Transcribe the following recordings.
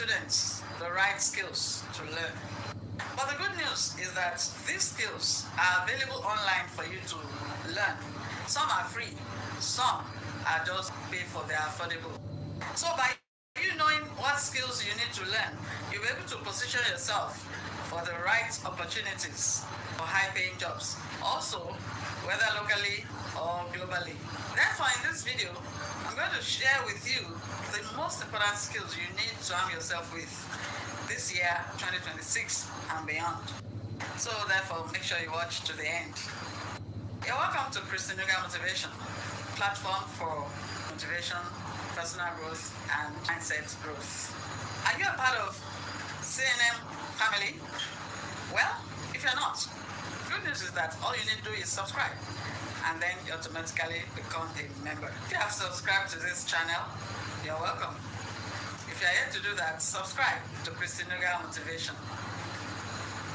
students the right skills to learn. But the good news is that these skills are available online for you to learn. Some are free, some are just paid for, they are affordable. So by you knowing what skills you need to learn, you'll be able to position yourself for the right opportunities for high-paying jobs, also whether locally or globally. Therefore, in this video, I'm going to share with you the most important skills you need to arm yourself with this year, 2026 and beyond. So therefore, make sure you watch to the end. You're welcome to ChristyNuga Motivation, platform for motivation, personal growth, and mindset growth. Are you a part of CNM family? Well, if you're not, good news is that all you need to do is subscribe, and then you automatically become a member. If you have subscribed to this channel, you're welcome. If you're yet to do that, subscribe to ChristyNuga Motivation,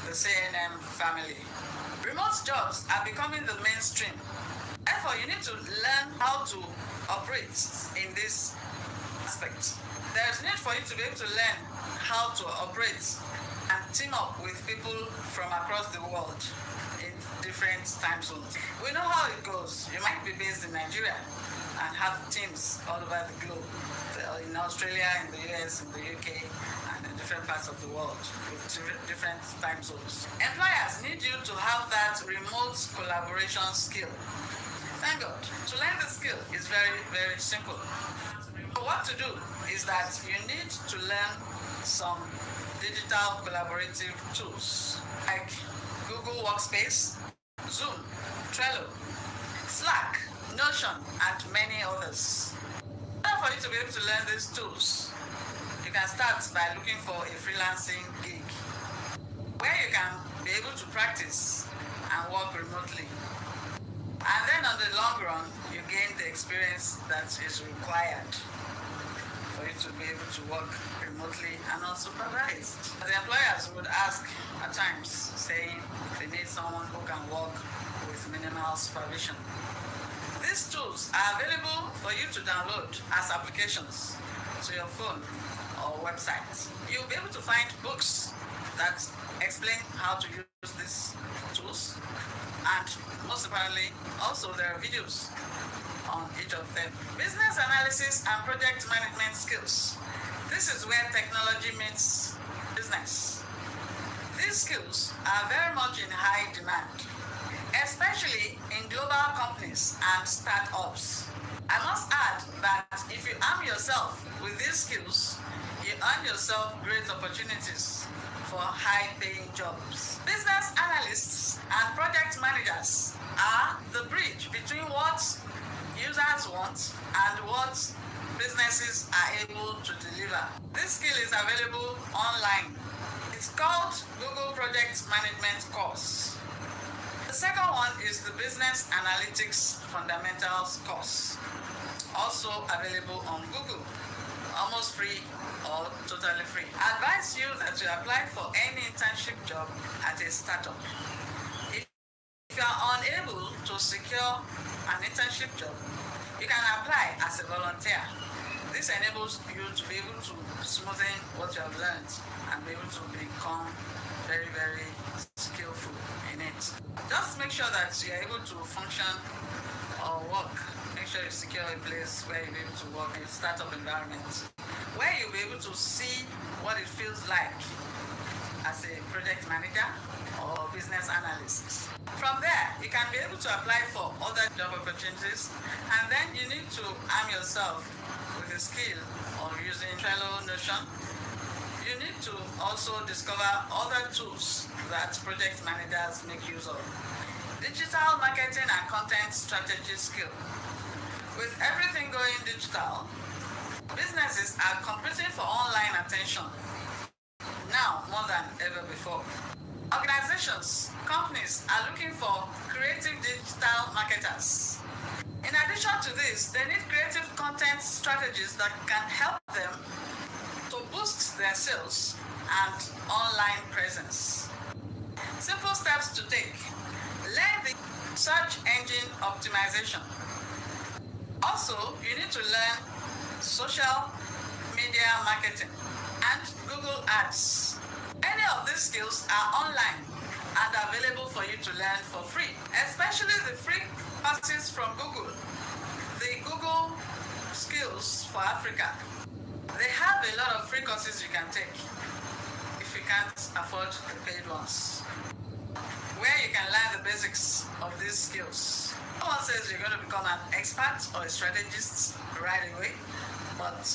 the CNM family. Remote jobs are becoming the mainstream. Therefore, you need to learn how to operate in this aspect. There is need for you to be able to learn how to operate and team up with people from across the world in different time zones. We know how it goes. You might be based in Nigeria and have teams all over the globe, in Australia, in the US, in the UK, and in different parts of the world with different time zones. Employers need you to have that remote collaboration skill. Thank God. To learn the skill is very, very simple. So what to do is that you need to learn some digital collaborative tools like Google Workspace, Zoom, Trello, Slack, Notion, and many others. For you to be able to learn these tools, you can start by looking for a freelancing gig where you can be able to practice and work remotely. And then on the long run, you gain the experience that is required for you to be able to work remotely and unsupervised. The employers would ask at times, saying they need someone who can work with minimal supervision. These tools are available for you to download as applications to your phone or website. You'll be able to find books that explain how to use these tools, and most importantly, also there are videos on each of them. Business analysis and project management skills. This is where technology meets business. These skills are very much in high demand, especially in global companies and startups. I must add that if you arm yourself with these skills, you earn yourself great opportunities for high-paying jobs. Business analysts and project managers are the bridge between what users want and what businesses are able to deliver. This skill is available online. It's called Google Project Management course. The second one is the Business Analytics Fundamentals course, also available on Google, almost free or totally free. I advise you that you apply for any internship job at a startup. If you are unable to secure an internship job, you can apply as a volunteer. This enables you to be able to smoothen what you have learned and be able to become very, very skillful in it. Just make sure that you are able to function or work. Make sure you secure a place where you'll be able to work in a startup environment, where you'll be able to see what it feels like as a project manager or business analyst. From there, you can be able to apply for other job opportunities, and then you need to arm yourself with a skill of using Trello, Notion. You need to also discover other tools that project managers make use of. Digital marketing and content strategy skill. With everything going digital, businesses are competing for online attention now more than ever before. Organizations, companies are looking for creative digital marketers. In addition to this, they need creative content strategies that can help them to boost their sales and online presence. Simple steps to take. Learn the search engine optimization. Also, you need to learn social media marketing and Google Ads. Any of these skills are online and available for you to learn for free, especially the free courses from Google, the Google Skills for Africa. They have a lot of free courses you can take if you can't afford the paid ones, where you can learn the basics of these skills. No one says you're going to become an expert or a strategist right away, but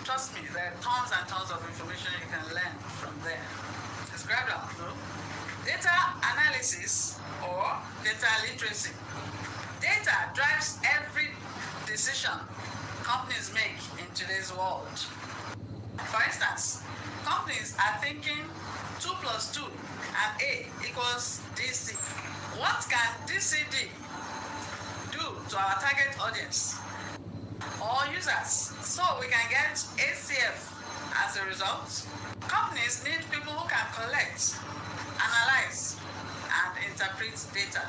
trust me, there are tons and tons of information you can learn from there. It's gradual, though. Data analysis or data literacy. Data drives every decision companies make in today's world. For instance, companies are thinking 2 plus 2 and A equals DC. What can DCD do to our target audience or users so we can get ACF as a result? Companies need people who can collect, analyze, and interpret data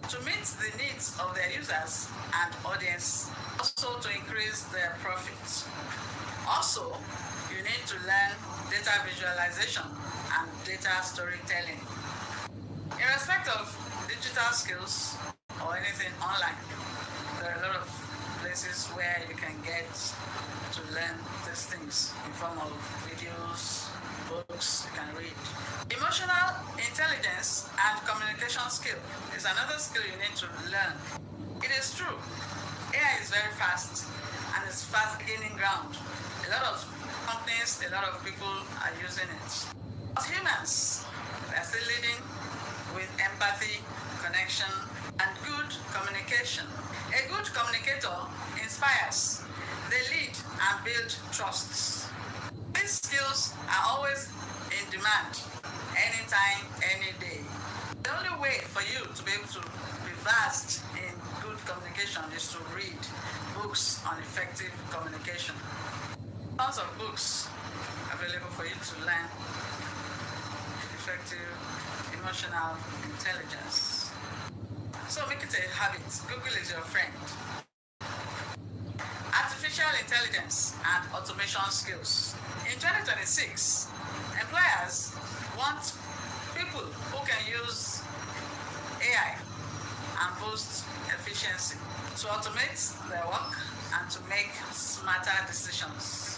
to meet the needs of their users and audience, also to increase their profits. Also, you need to learn data visualization and data storytelling. In respect of digital skills or anything online, there are a lot of places where you can get to learn these things in form of videos, books you can read. Emotional intelligence and communication skill is another skill you need to learn. It is true, AI is very fast and it's fast gaining ground. A lot of companies, a lot of people are using it. As humans, we are still leading with empathy, connection, and good communication. A good communicator inspires, they lead and build trusts. These skills are always in demand, anytime, any day. The only way for you to be able to be vast in good communication is to read books on effective communication. Tons of books available for you to learn effective emotional intelligence. So make it a habit. Google is your friend. Artificial intelligence and automation skills. In 2026, employers want people who can use AI and boost efficiency to automate their work and to make smarter decisions.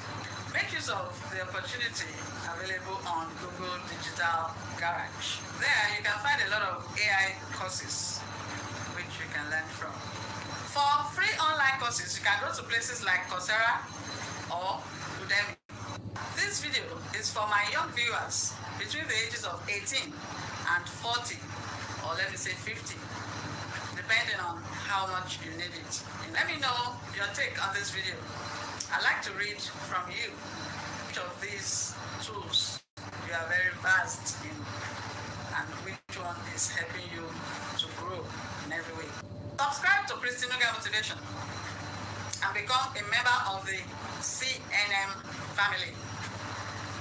Make use of the opportunity available on Google Digital Garage. There you can find a lot of AI courses which you can learn from. For free online courses, you can go to places like Coursera or Udemy. This video is for my young viewers between the ages of 18 and 40, or let me say 50, depending on how much you need it. And let me know your take on this video. I'd like to read from you which of these tools you are very vast in and which one is helping you to grow in every way. Subscribe to ChristyNuga Motivation and become a member of the CNM family.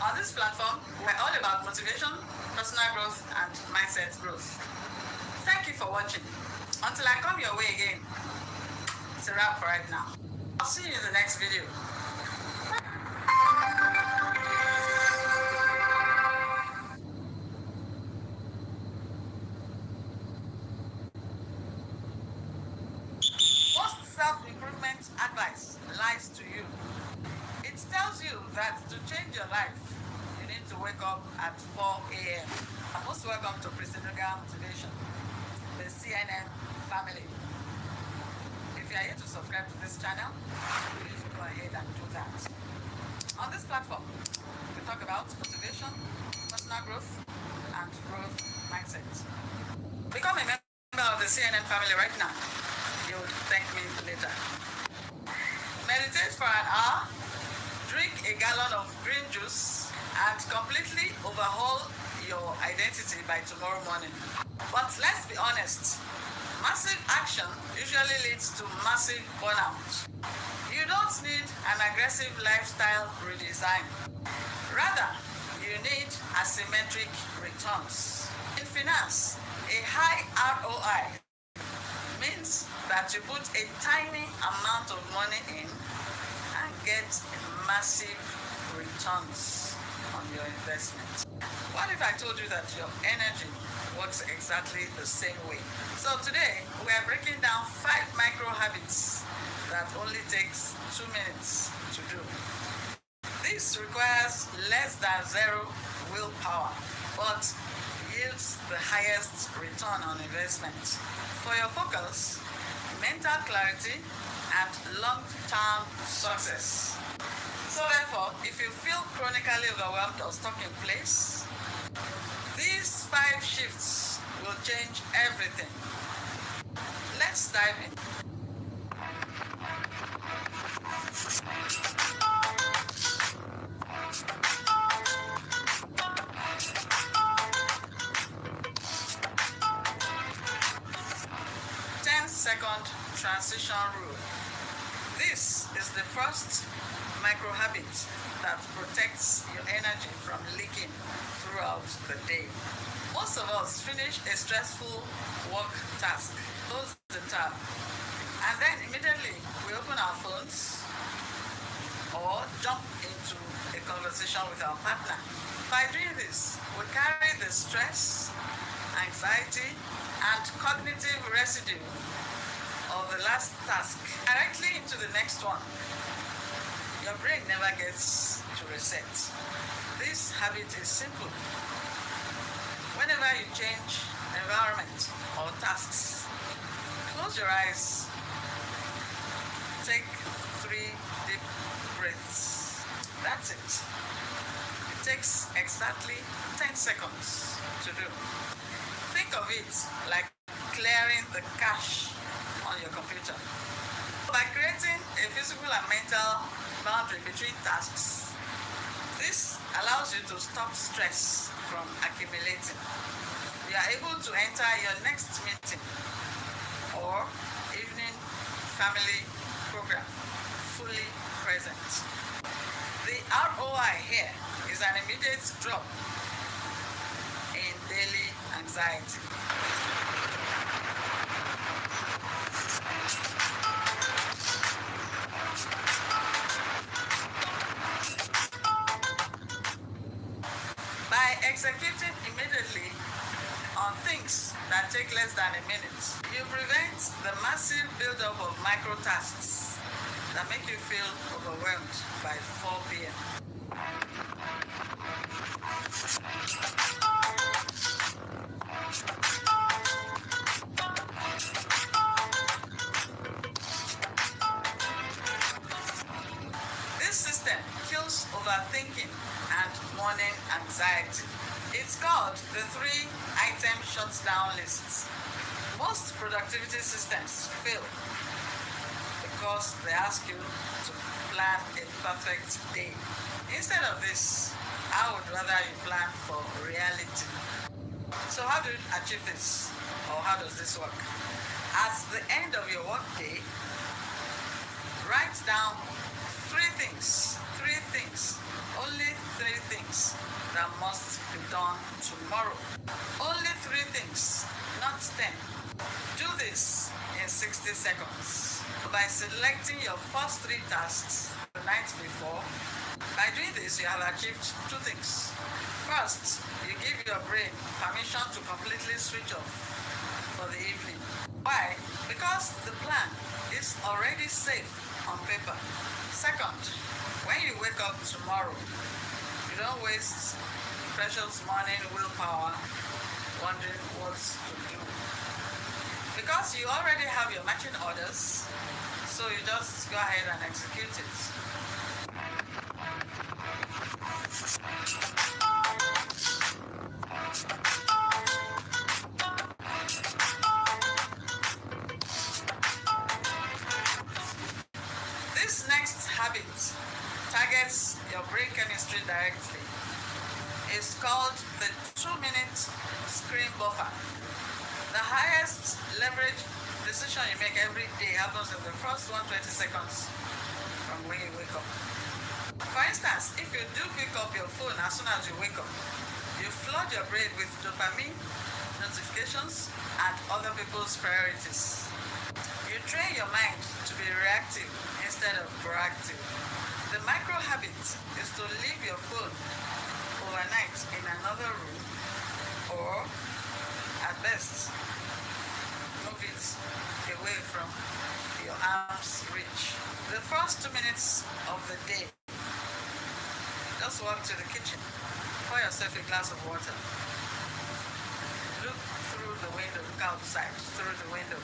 On this platform, we're all about motivation, personal growth, and mindset growth. Thank you for watching. Until I come your way again, it's a wrap for right now. I'll see you in the next video. Most self-improvement advice lies to you. It tells you that to change your life, you need to wake up at 4 a.m. I'm most welcome to ChristyNuga Motivation, the CNN family. If you are here to subscribe to this channel, please go ahead and do that. On this platform, we talk about motivation, personal growth, and growth mindset. Become a member of the CNN family right now. You will thank me later. Meditate for an hour, drink a gallon of green juice, and completely overhaul your identity by tomorrow morning. But let's be honest, massive action usually leads to massive burnout. You don't need an aggressive lifestyle redesign. Rather, you need asymmetric returns. In finance, a high ROI means that you put a tiny amount of money in and get a massive return. returns on your investment. What if I told you that your energy works exactly the same way? So today we are breaking down 5 micro habits that only takes 2 minutes to do. This requires less than zero willpower, but yields the highest return on investment for your focus, mental clarity, and long-term success. So therefore, if you feel chronically overwhelmed or stuck in place, these 5 shifts will change everything. Let's dive in. Second transition rule. This is the first micro habit that protects your energy from leaking throughout the day. Most of us finish a stressful work task, close the tab, and then immediately we open our phones or jump into a conversation with our partner. By doing this, we carry the stress, anxiety, and cognitive residue of the last task directly into the next one. Your brain never gets to reset. This habit is simple. Whenever you change environment or tasks, close your eyes, take 3 deep breaths. That's it. It takes exactly 10 seconds to do. Think of it like clearing the cache on your computer. By creating a physical and mental boundary between tasks, this allows you to stop stress from accumulating. You are able to enter your next meeting or evening family program fully present. The ROI here is an immediate drop in daily anxiety. By executing immediately on things that take less than a minute, you prevent the massive buildup of micro tasks that make you feel overwhelmed by 4 p.m. This system kills overthinking and morning anxiety. It's called the 3-item shutdown list. Most productivity systems fail because they ask you to plan a perfect day. Instead of this, I would rather you plan for reality. So how do you achieve this? Or how does this work? At the end of your work day, write down 3 things, only 3 things that must be done tomorrow. Only 3 things, not 10. Do this in 60 seconds by selecting your first 3 tasks the night before. By doing this, you have achieved 2 things. First, you give your brain permission to completely switch off for the evening. Why? Because the plan is already safe on paper. Second, when you wake up tomorrow, you don't waste precious morning willpower wondering what to do. Because you already have your matching orders, so you just go ahead and execute it. This next habit targets your brain chemistry directly. It's called the 2-minute screen buffer. The highest leverage decision you make every day happens in the first 120 seconds from when you wake up. For instance, if you do pick up your phone as soon as you wake up, you flood your brain with dopamine, notifications, and other people's priorities. You train your mind to be reactive instead of proactive. The micro habit is to leave your phone overnight in another room, or at best, move it away from your arm's reach. The first 2 minutes of the day, just walk to the kitchen, pour yourself a glass of water, look through the window, look outside through the window.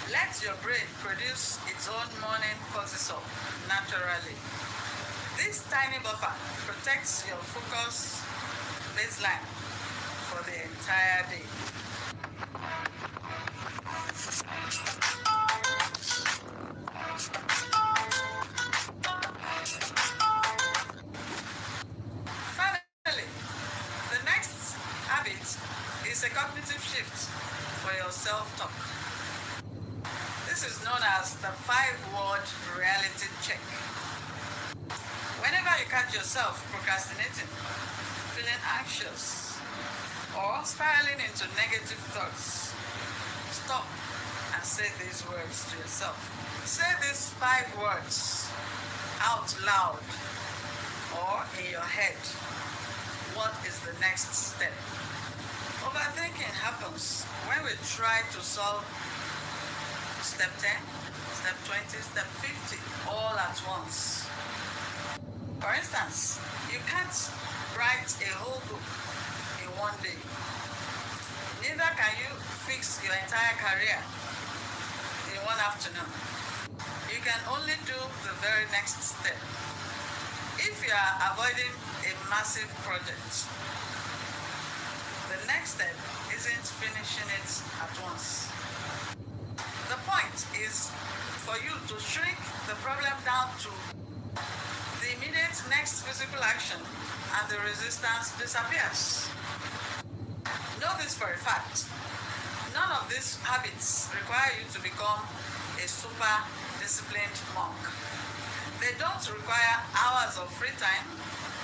Let your brain produce its own morning cortisol naturally. This tiny buffer protects your focus baseline for the entire day. Finally, the next habit is a cognitive shift for your self-talk. This is known as the 5-word reality check. Whenever you catch yourself procrastinating, feeling anxious, or spiraling into negative thoughts, stop and say these words to yourself. Say these 5 words out loud or in your head. What is the next step? Overthinking happens when we try to solve step 10, step 20, step 50 all at once. For instance, you can't write a whole book in one day. Neither can you fix your entire career in one afternoon. You can only do the very next step. If you are avoiding a massive project, the next step isn't finishing it at once. The point is for you to shrink the problem down to the immediate next physical action, and the resistance disappears. Know this for a fact. None of these habits require you to become a super disciplined monk. They don't require hours of free time.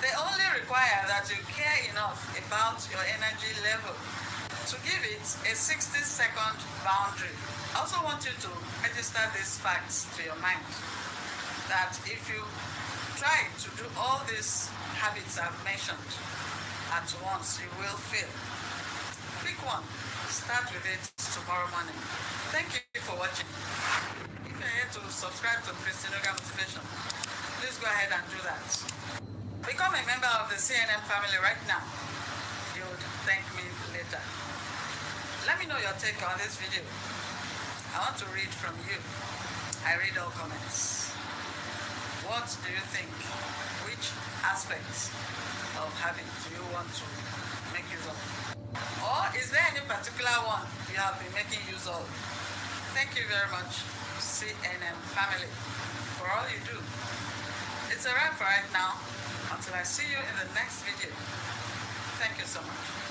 They only require that you care enough about your energy level to give it a 60-second boundary. I also want you to register these facts to your mind, that if you try to do all these habits I've mentioned at once, you will fail. Pick one. Start with it tomorrow morning. Thank you for watching. If you're here to subscribe to ChristyNuga Motivation, please go ahead and do that. Become a member of the CNN family right now. You would thank me later. Let me know your take on this video. I want to read from you. I read all comments. What do you think? Which aspects of habit do you want to make use of? Or is there any particular one you have been making use of? Thank you very much, CNN family, for all you do. It's a wrap for right now. Until I see you in the next video. Thank you so much.